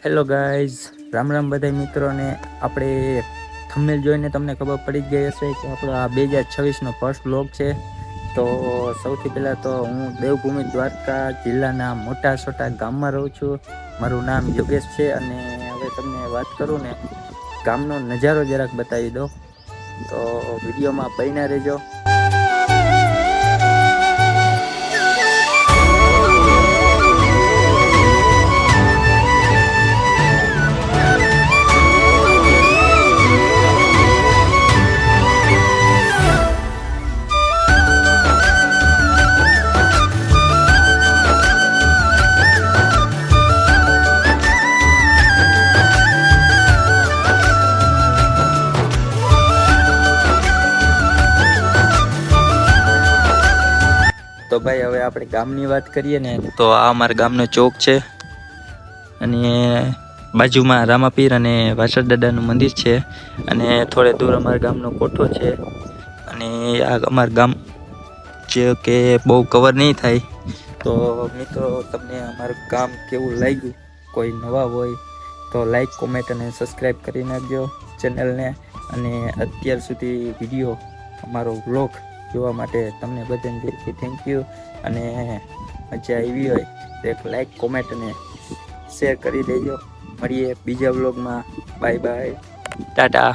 Hello guys, Ram Ram બધા મિત્રોને. આપણે થંબનેલ જોઈને તમને ખબર પડી જ ગઈ હશે કે આપણો આ 2026નો ફર્સ્ટ વ્લોગ છે. તો સૌથી પહેલાં તો હું દેવભૂમિ દ્વારકા જિલ્લાના મોટા સોટા ગામમાં રહું છું. મારું નામ યોગેશ છે અને હવે તમને વાત કરું ને ગામનો નજારો જરાક બતાવી દો, તો વિડીયોમાં બન્યા રહેજો. તો ભાઈ હવે આપણે ગામની વાત કરીએ ને તો આ અમારા ગામનો ચોક છે અને બાજુમાં રામાપીર અને વાસળ દાદાનું મંદિર છે અને થોડે દૂર અમારા ગામનો કોઠો છે. અને આ અમારું ગામ જે કે બહુ કવર નહીં થાય. તો મિત્રો, તમને અમારું ગામ કેવું લાગ્યું? કોઈ નવા હોય તો લાઈક, કોમેન્ટ અને સબસ્ક્રાઈબ કરી નાખજો ચેનલને. અને અત્યાર સુધી વિડીયો અમારો વ્લોગ જોવા માટે તમને બધાને દિલથી થેન્ક યુ. અને મજા આવી હોય તો એક લાઈક, કોમેન્ટ અને શેર કરી દેજો. મળીએ બીજા વ્લોગમાં. Bye bye, Tata.